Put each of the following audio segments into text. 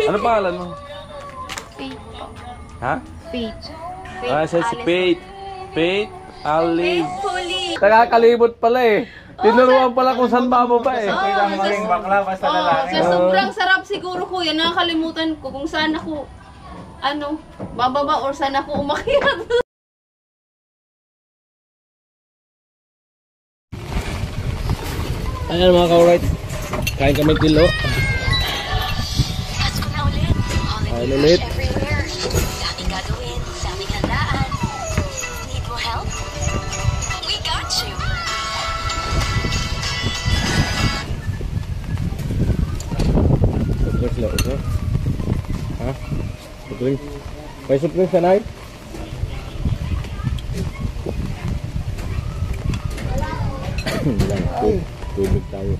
Ano pangalan mo? Faith po. Ha? Faith. Siya si Faith. Faith Alice. Faithfully. Nakakalimot pala eh. Tinuruan pala kung saan bababa eh. Ang maling bakla basta lalaki. Sa sobrang sarap siguro kuya, nakakalimutan ko kung saan ako, bababa or saan ako umakyat. Ayan mga ka-alright. Kain kami tilo. Kain ulit. Daming gagawin, daming handaan. Need mo help? We got you. Surprise lang ito. Ha? Surprise? May surprise ka na eh? Tubig tayo.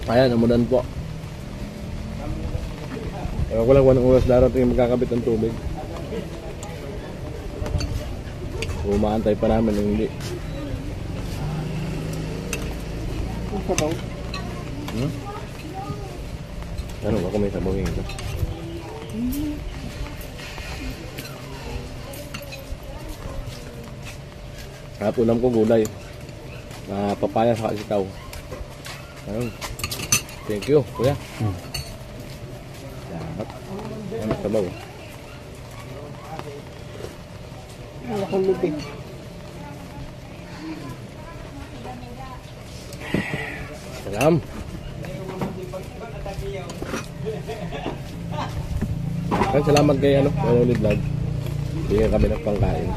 Ayan, umulan po. Ewan ko lang kung anong oras darating magkakabit ng tubig. Umaantay pa namin ng hindi. Ang sabaw? Ano ba kung may sabawin ka? At ulam ko gulay na papaya sa sitaw. Ayun. Thank you, kuya. Salamat. Ano sabaw? Wala kong lubig. Salam. Salamat kay Manoli Vlog. Bigyan kami ng pangkain.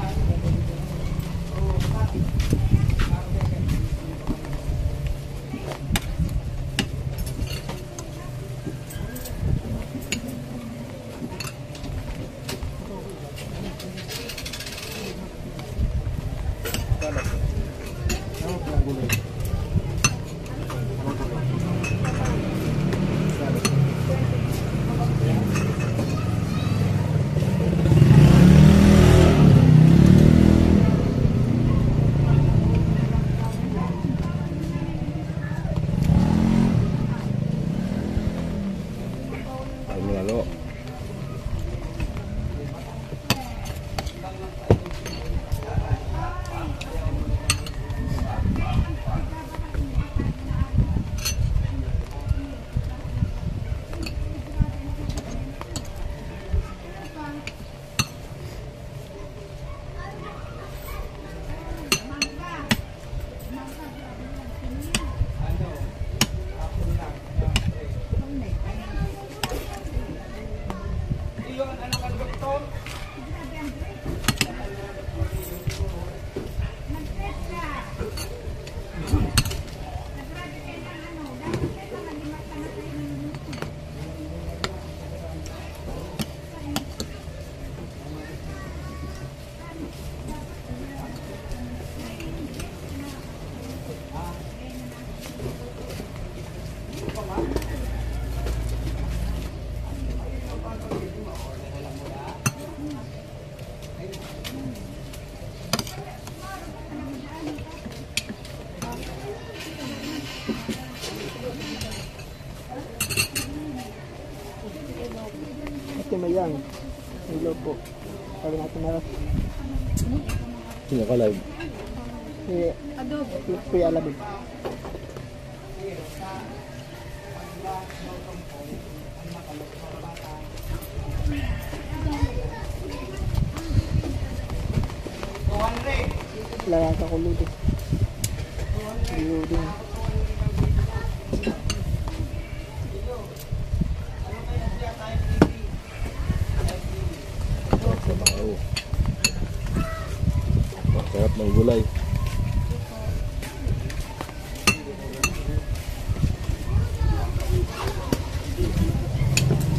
Mayang. Hello po. Sabi natin na. Sino ka live? Adobo. Kuya Alabig. Lahat ako luto. Luto. Sarap ng gulay.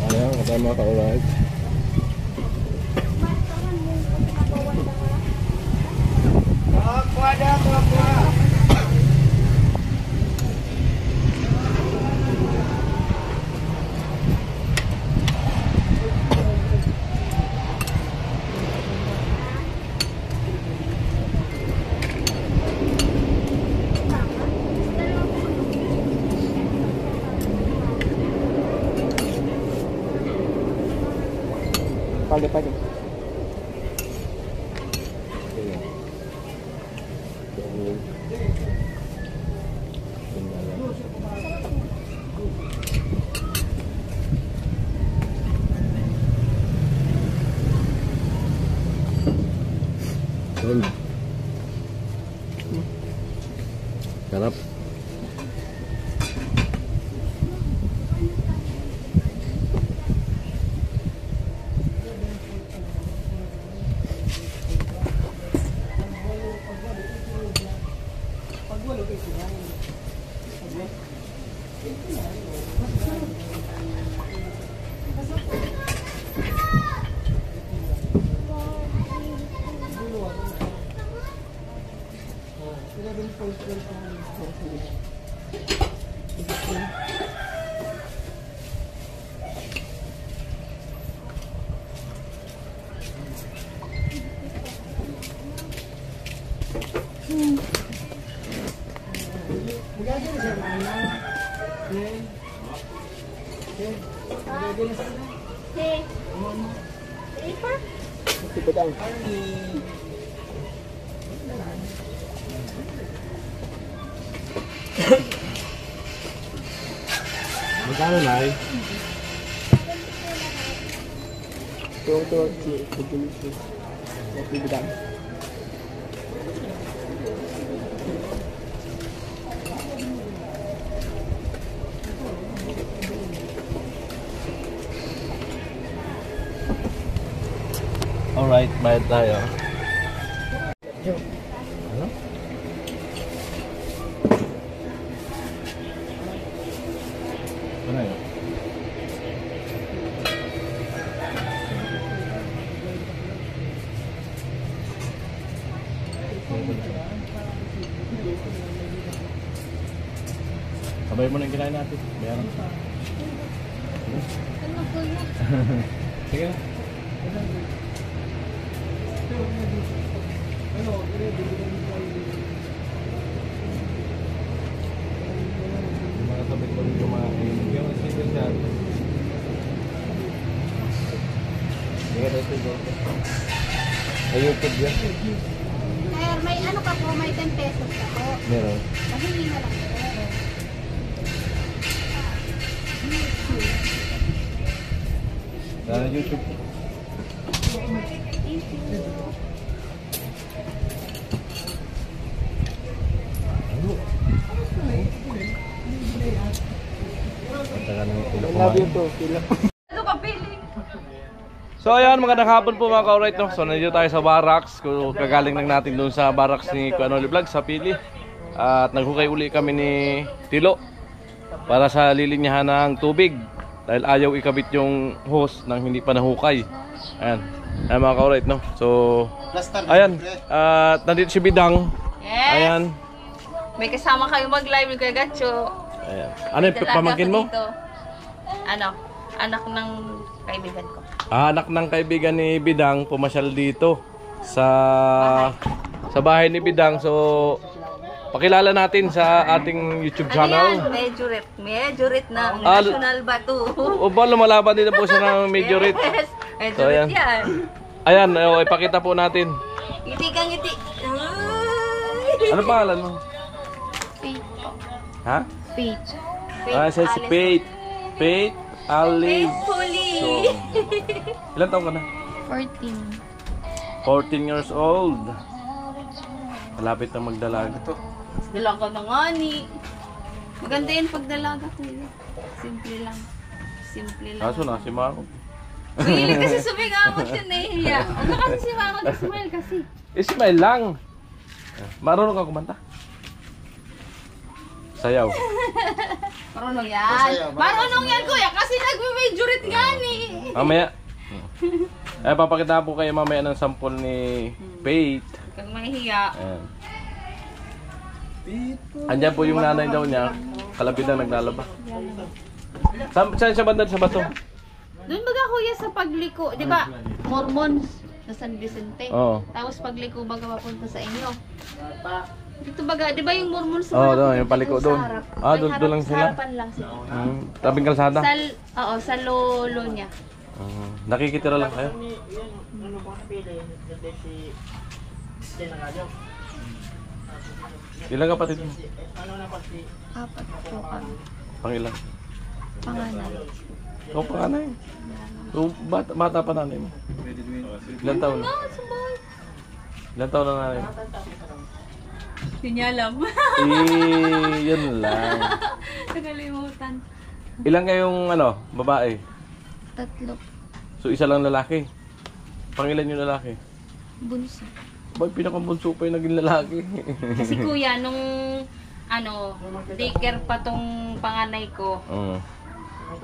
Ayan, kasama ka alright. Pagde-pagde. Ayan. Dahil. Ayan. Sarap. Sipedang. Magkano na eh? Tuwang-tuwang si Delicious. Sipedang. Alright, bayad tayo. Ano? Ano yun? Sabay mo na yung kinain natin. Bayaran. Sige na. Yung mga sabit ko rin kumain. Yung isipin dyan. Sige na ito. Sa YouTube yan. Sir, may ano ka po, may 10 pesos ka po. Meron. Mahingi na lang po. Sa YouTube. Love you too. Sila. Ano ka, Billy? So ayan, magandang hapon po mga ka-alright, no? So nandito tayo sa barracks. Kagaling lang natin doon sa barracks ni Kuanoli Vlog sa Pili. At naghukay uli kami ni Tilo para sa lilinyahan ng tubig dahil ayaw ikabit yung hose nang hindi pa nahukay. Ayan, ayan mga ka-alright, no? So ayan, nandito si Bidang. Yes! Ayan. May kasama kayo mag-live ni Kuya Gacho. Ayan. Ano yung pamangkin mo? Dito. Ano? Anak ng kaibigan ko. Anak ng kaibigan ni Bidang pumasyal dito sa bahay ni Bidang. So pakilala natin sa ating YouTube channel. Ano yan? Mejurit na national ba to? O ba, lumalaban din na po siya ng Mejurit. Yes, So, Mejurit ayan. yan. Ayan, ipakita po natin. Ngiti kang ngiti. Ano pangalan mo? Faith po. Ha? Faith. Siya si Faith. Faith Alice. Faithfully. So, ilan taon ka na? 14. 14 years old. Malapit na magdalaga. Dalaga na nga ni. Maganda yun pag dalaga ko yun. Simple lang. Simple lang. Kaso na si Maro. Mahilig kasi sumigamot yun eh. Huwag ka kasi si Maro na smile kasi. Smile lang. Marunong ka kumanta? Sayaw. Marunong yan. Marunong yan kuya kasi nagme-majorit nga ni. Mamaya. Papakita po kayo mamaya ng sample ni Faith. Huwag kang mahihiya. Ayan. Andyan po yung nanay daw niya. Kalapit na naglalaba. Saan siya banda sa bato? Doon baga kuya sa pagliko, di ba? Mormons sa San Vicente. Oo. Tapos pagliko baga mapunta sa inyo. Dito baga, di ba yung Mormons Oo, doon, yung paliko doon. Doon lang sila. Sa harapan lang sila. Tabing kalsada. Sa lolo niya. Nakikitira lang kayo? Ano bang napili? Dati si Jen Nagalyok. Ilang kapatid mo? Ano na pati? Apat po kami. Pangilan? Panganay. Ikaw panganay. So, bata pa nanay mo? Ilang taon na? Ilang taon na nanay mo? Hindi niya alam. Yun lang. Nakalimutan. Ilang kayong babae? Tatlo. So isa lang lalaki? Pangilan yung lalaki? Bunso. Ba't pinakambunso pa yung naging lalaki? Kasi kuya, nung daycare pa tong panganay ko,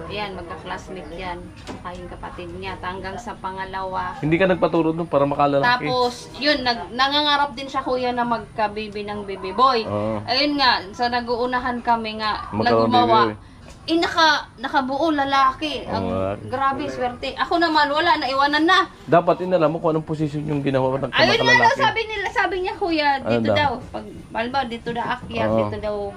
ayan, magka-classmate yan. Saka yung kapatid niya. Hanggang sa pangalawa. Hindi ka nagpaturo doon para makalalaki? Tapos, yun, nangangarap din siya kuya na magka-baby ng baby boy. Ayun nga, sa nag-uunahan kami nga, nagumawa. Nakabuo lalaki. Grabe, swerte. Ako naman, wala, naiwanan na. Dapat inalam mo kung anong posisyon yung ginawa ng Ayun nga daw, lalaki. sabi niya kuya, dito daw. Pag, malba, dito na akyat, dito daw.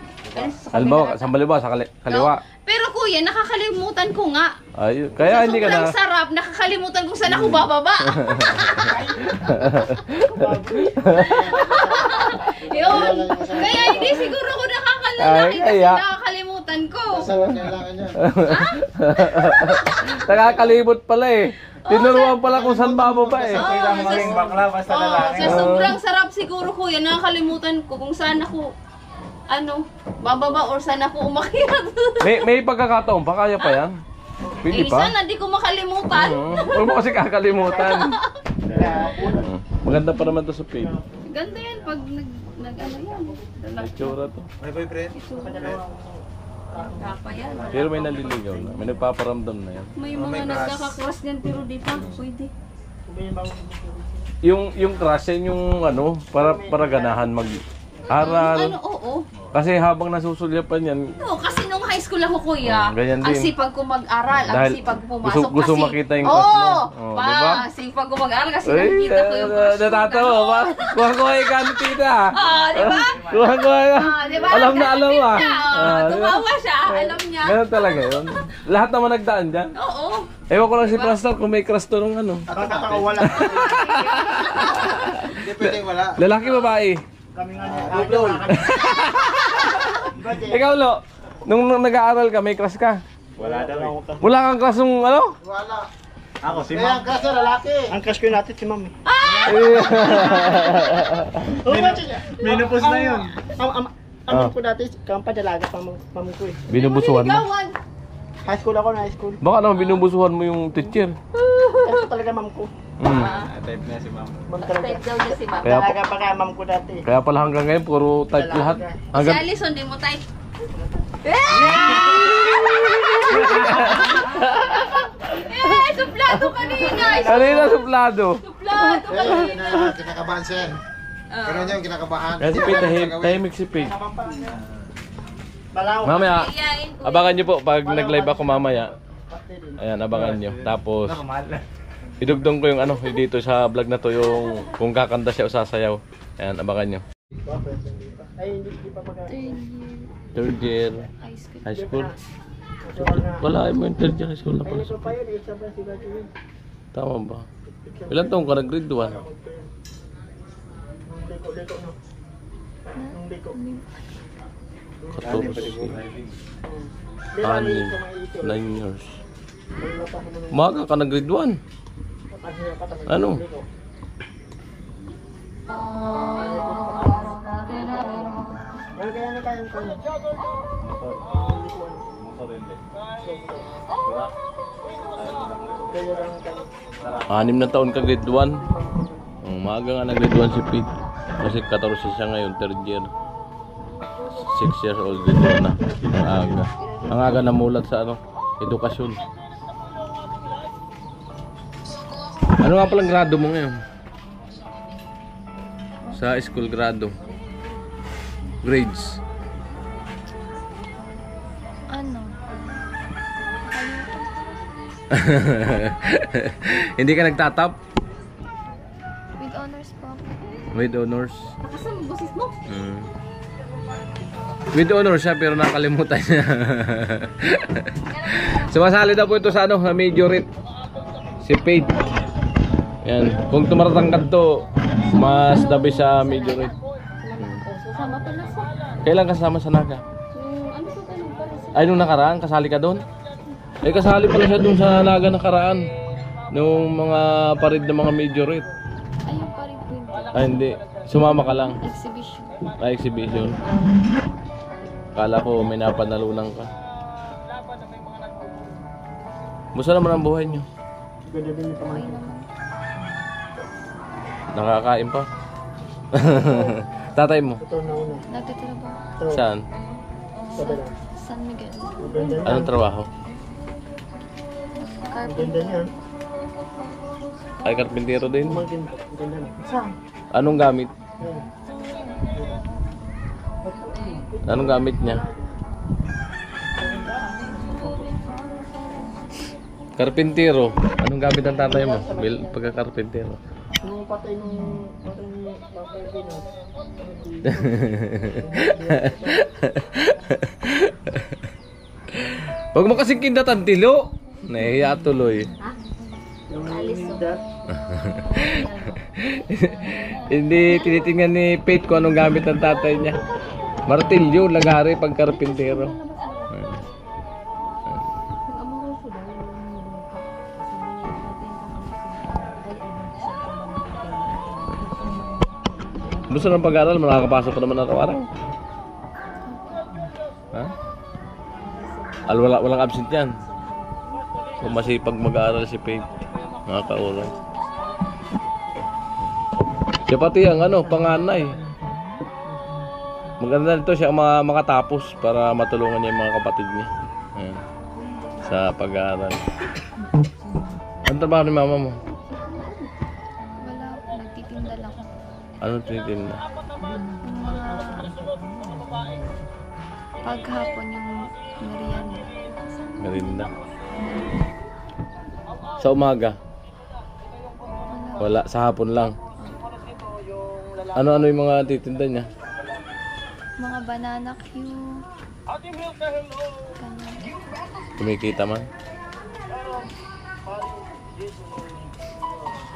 Halimbawa, sa kaliwa. Pero kuya, nakakalimutan ko nga. Ayun. Kaya hindi ka na... Sobrang sarap, nakakalimutan kung saan ako bababa. Yun. Kaya hindi siguro ako nakakalaki kasi nakakalimutan ko. Nakakalimot pala eh. Tinuruan pala kung saan bababa eh. Ilang maging bakla basta lalaki. Sa sobrang sarap siguro kuya, nakakalimutan ko kung saan ako bababa or saan ako umakyat. May pagkakataon pa, kaya pa yan? Pwede pa? Sana di ko makalimutan. Huwag mo kasi kakalimutan. Maganda pa naman to sa page. Ganda yan pag yan. May tsura to. May boyfriend? Kapa yan. Pero may naliligaw na. May nagpaparamdam na yan. May mga nagkaka-cross yan pero di pa. Pwede. Yung crush yan yung para ganahan mag-aral. Oo. Kasi habang nasusulyapan yan, No, kasi nung high school ako kuya, ganyan ang din. sipag ko mag-aral, ang Dahil sipag ko pumasok gusto kasi. makita yung crush mo. Oo, Diba? sipag ko mag-aral kasi nakita ko yung crush ko. Natatawa ba? Kuha-kuha yung kantina. Di ba? Kuha-kuha yung... Di ba? Alam na alam ah. Tumawa siya, alam niya. Ganun talaga yun. Lahat naman nagdaan dyan. Oo. Ewan ko lang si Pastor kung may crush to nung Ako wala. Hindi pwede wala. lalaki babae. Kami nga niya. Ikaw Lo, nung nag-aaral ka, may crush ka? Wala daw eh. Wala kang crush nung Wala. Ako si Eh, Ma'am. ang kasi lalaki. Ang crush ko natin si Mami. Minupos na yun. Ang ko dati, kampa dalaga pang mami ko eh. Binubusuhan mo? Ligawan. High school ako na high school. Baka naman binubusuhan mo yung teacher. Ito talaga mam ko. Type niya si Ma'am. Mam talaga. Type daw niya si Ma'am. Kaya Dalaga pa kaya mam ko dati. Kaya pala hanggang ngayon, puro type lahat. Si Hanggang... Alison, di mo type. Suplado kanina. Kanina suplado. Suplado kanina. Kinakabahan siya yan. Pero niya yung kinakabahan. Kaya si Pete, tahimik si Pete. Balaw. Mamaya, Iyain ko. abangan nyo po pag nag-live ako mamaya. Ayan, abangan nyo. Tapos, idugdong ko yung dito sa vlog na to yung kung kakanta siya o sasayaw. Ayan, abangan nyo. Ay, hindi pa mag- Third year high school. Wala mo yung third year high school na pala. Ito pa yun, isa pa si graduate. Tama ba? Ilan taong ka nag-grade 1? Liko no. Nung liko. 14. Dila Ani, liko mga ito. 9 years. Wala pa ako nung Umaga ka nag-grade 1. Ano? Ano kaya na kayang kanya? Kaya lang kanya. 6 na taon ka grade 1. Umaga nga nag-grade 1 si Pete. Kasi 14 siya ngayon, third year. 6 years old grade 1 na. Ang aga. Ang aga namulat sa edukasyon. Ano nga palang grado mo ngayon? Sa school grado. Grades. Ano? Hindi ka nagtatap? With honors po. With honors. Nakasama mo boses mo? With honors siya pero nakalimutan niya. Sumasali daw po ito sa sa majorette. Si Faith. Yan. Kung tumaratang ka to, mas dabi sa medyo rate. Sama pala sa. Kailan kasama sa Naga? Ano sa tanong pa rin? Ay, nung nakaraan, kasali ka doon? Eh, kasali pala siya doon sa Naga nakaraan. Nung mga parid ng mga major rate. Ayun pa rin po yung Ay, hindi. Sumama ka lang. exhibition. Ay, exhibition. Kala ko may napanalunan ka. Musta naman ang buhay niyo? Ganda din yung Okay pamangkin. naman. Nakakain pa? Tatay mo? Ito na una. Nagtatrabaho. Ito. Saan? Sabi lang. San Miguel. Ang ganda niyan. Anong trabaho? Ang Carpenter. ganda niyan. Ay, karpintero din. Pamangkin ko. Ang ganda na. Saan? Anong gamit? Ayan. Anong gamit niya? Karpintero. Anong gamit ng tatay mo? Pagka-karpintero. Nung patay nung patay Pinas. Huwag mo kasing kindatan, Tilo. Nahihiya tuloy. Yung dad. Hindi tinitingnan ni Pete kung anong gamit ng tatay niya. Martilyo, lagari, pagkarpintero. Gusto ng pag-aaral, makakapasok ka naman araw-araw. Ha? Walang absent yan. Kung masipag mag-aaral si Pete, makaka-oral. Siya pati ang panganay. Maganda nito siya makatapos para matulungan niya yung mga kapatid niya. Ayan. Sa pag-aaral. Anong trabaho ni mama mo? Wala, nagtitinda lang. Anong tinitinda? Yung mga paghapon yung merienda. Merinda. Sa umaga? Wala, sa hapon lang. Ano-ano yung mga titinda niya? Mga banana cue. Ganyan. Kumikita man?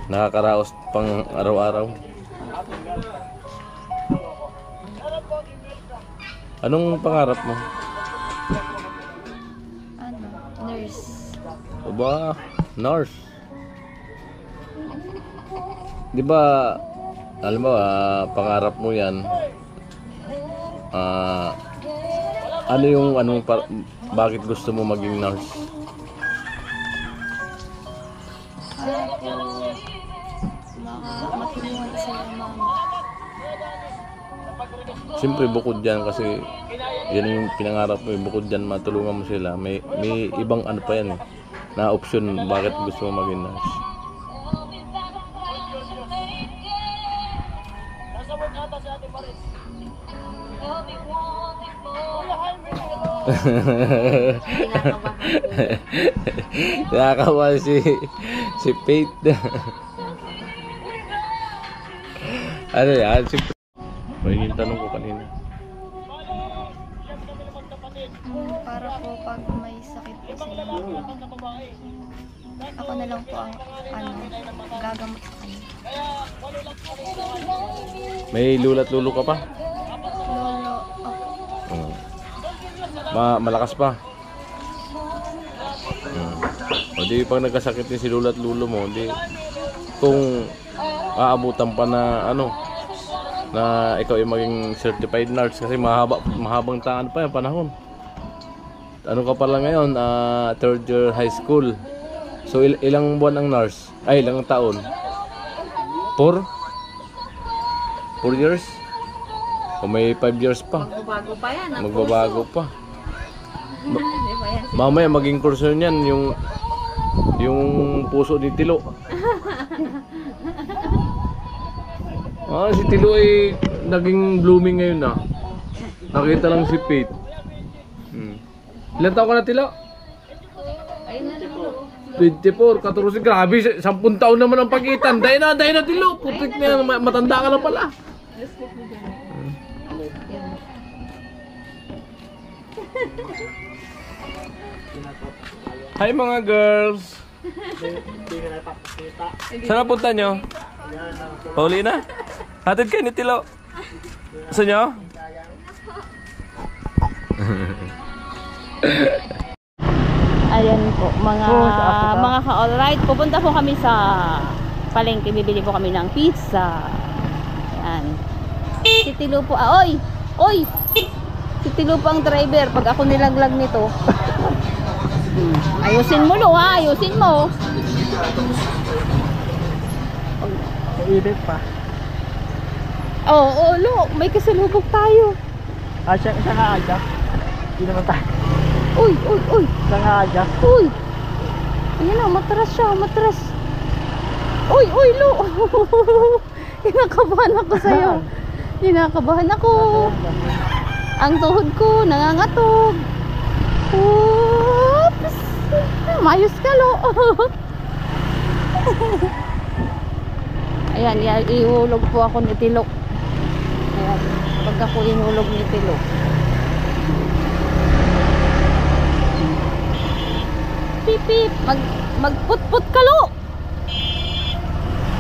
Nakakaraos pang araw-araw? Anong pangarap mo? Ano? Nurse. Aba, nurse. Di ba, alam mo, pangarap mo yan, ano yung, bakit gusto mo maging nurse? Para po matulungan sila mama. Siyempre bukod dyan kasi yan yung pinangarap mo, bukod dyan matulungan mo sila, may ibang pa yan na option bakit gusto mo maging nurse. Nakakabahan si Pete. Ano yan? May tanong ko kanina. Para po pag may sakit po sila, ako na lang po ang gagamot sa kanya. May lula't lulo ka pa? Lolo, Malakas pa? O di pag nagkasakit din si lula't lulo mo, di kung aabutan pa na na ikaw ay maging certified nurse kasi mahabang pa yung panahon. Ano ka pala ngayon? Third year high school. So ilang buwan ang nurse? Ay, ilang taon? 4 years? O may 5 years pa? magbabago pa yan. Ang Magbabago pa. Di ba yan? Mamaya maging kurso niyan yung puso ni Tilo. Si Tilo ay naging blooming ngayon na. Nakita lang si Pete. Ilan taon ka na, Tilo? Ayun na lang. 24, 14, grabe, 10 taon naman ang pagitan. Dahil na, Tilo. Putik na yan, matanda ka na pala. Hi mga girls. Hindi ka napapakita. Saan napunta nyo? Pauli na? Hatid kayo ni Tilo. Gusto nyo? Ayan po, mga ka-alright. Pupunta po kami sa palengke. Bibili po kami ng pizza. Ayan. Si Tilo po, oy! Oy! Si Tilo po ang driver. Pag ako nilaglag nito. Ayusin mo lo ha, ayusin mo. Init pa. Oo, lo, may kasalubog tayo. Siya nga aga. Hindi naman tayo. Uy, uy, uy. Siya nga aga. Uy. Ayan na, matras siya, matras. Uy, uy, lo. Kinakabahan ako sa'yo. Kinakabahan ako. Ang tuhod ko, nangangatog. Oops. Mayos ka, lo. Ayan, ihulog po ako ni Tilo. Ayan, pag ako inulog ni Tilo. Pip, pip. Magput-put ka, lo.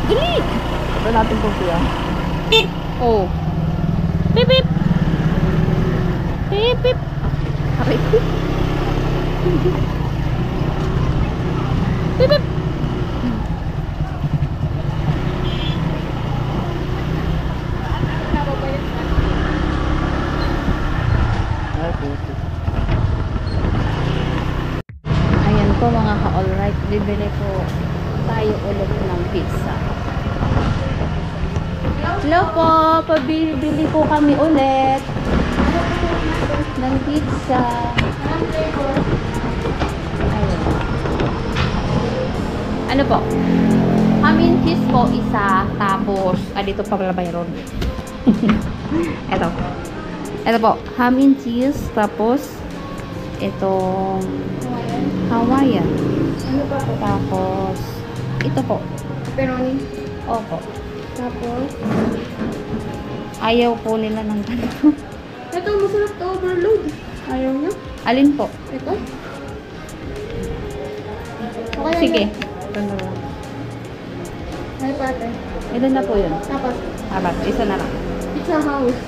Dili. Ito natin po siya. Oh. Pip, pip. Pip, pip. Aray, pip. Pip, pip. Ayan po mga ka-alright, bibili po tayo ulit ng pizza. Hello po, pabili po kami ulit ng pizza. Ayan. Ano po? Ham and cheese po isa, tapos dito pa pala mayroon. Ito po, ham and cheese, tapos itong Hawaiian. Ano pa po? Tapos ito po. Pepperoni. Opo. Tapos, Ayaw po nila ng ganito. ito masarap to, overload. Ayaw nyo? Alin po? Ito? Okay lang Sige. yan. Ito na lang. Ay, pate. Ito na po yun. Tapos, Apat, isa na lang. pizza house.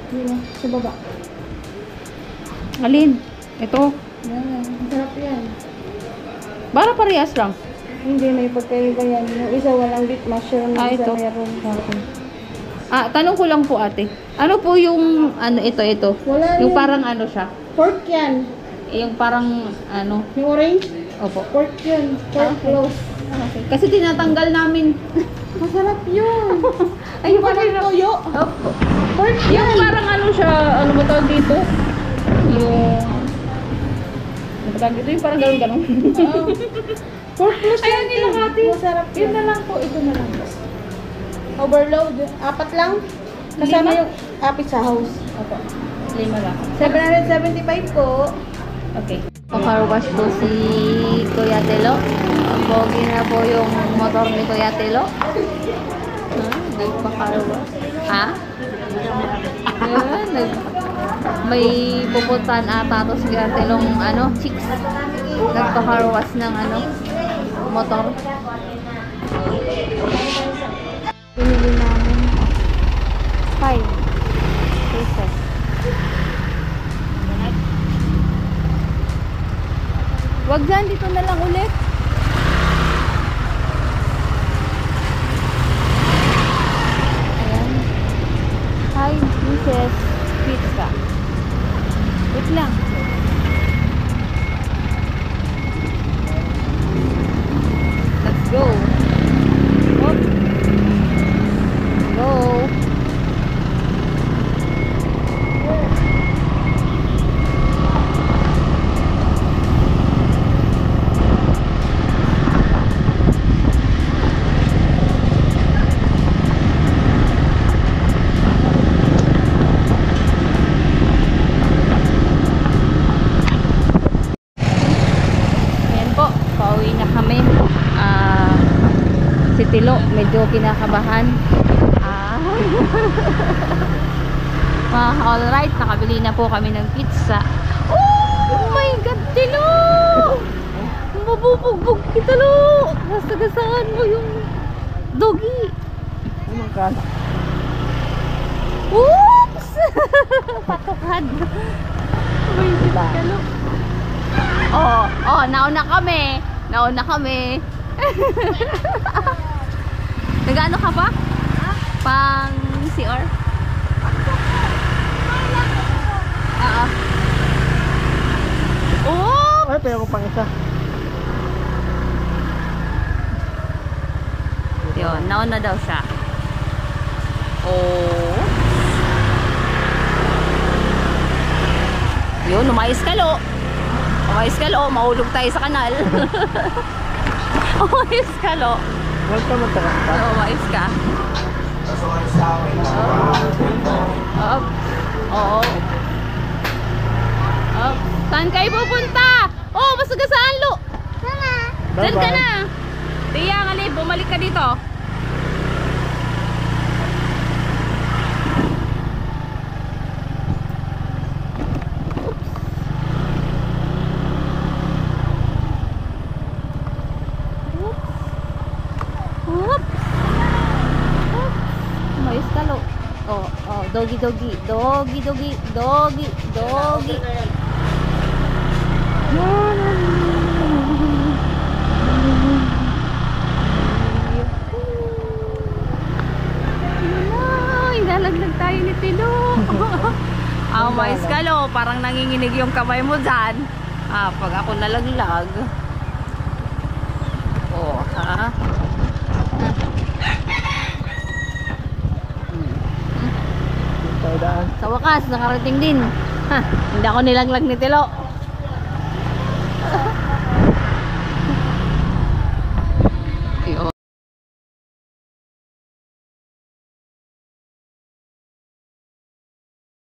Yun na, sa baba. Alin? Ito. Yan, masarap yan. Para parehas lang. Hindi, may pagkaiba yan. Yung isa walang beef mushroom, yung isa Ito. meron. Tanong ko lang po ate. Ano po yung, ito? Wala Yung yan. parang ano siya? Pork yan. Yung parang, Yung orange, opo. pork yun. Pork Okay. close. Kasi tinatanggal namin. Masarap yun. Ay, yung parang, Toyo. opo. Pork Yung yan. parang ano siya, ano ba tawag dito? Ano ba tawag dito? Yung parang ganun-ganun. Pork close Ayaw yan. nila, Kati. Masarap Yun yan. na lang po, ito na lang. Overload. 4 lang. Kasama Lima? yung pizza house. Opo. 5 lang. 775 po. Okay. Pa-carwash po si Kuya Telo. Pogi na po yung motor ni Kuya Telo. Nagpa-carwash. Ha? Ayan, may pupuntahan ata to si Kuya Telong chicks. Nagpa-carwash ng motor. Pinili namin 5 pesos. Wag dyan, dito na lang ulit. Ayan. 5 pieces pizza. Wait lang. Let's go. Up. Go. Ayan po, pauwi na kami. Si Tilo, medyo kinakabahan. Alright, nakabili na po kami ng pizza. Oh my God, Tilo! mabubugbog kita lo. Nasagasaan mo yung doggy. Anong kala? Oops! Patukad. May kalo. Oh, nauna kami. Nauna kami. Nag-ano ka pa? Pang CR? Oh! Ay, pero pang isa. Yun, nauna daw siya. Oh. Yun, umayos ka lo. Umayos ka lo, mahulog tayo sa kanal. Umayos ka lo. Huwag ka magkakasta. Umayos ka. Up. Oo. Up. Saan kayo pupunta? Oh, masagasaan lo. Sana. Diyan ka na. Tiya, ngalib, bumalik ka dito. Doggy, doggy, doggy, doggy, doggy, doggy. Ilalaglag tayo ni Tilo. Mais ka lo, parang nanginginig yung kamay mo dyan. Pag ako nalaglag. Oh, ha? Sa wakas, nakarating din. Hindi ako nilaglag ni Tilo.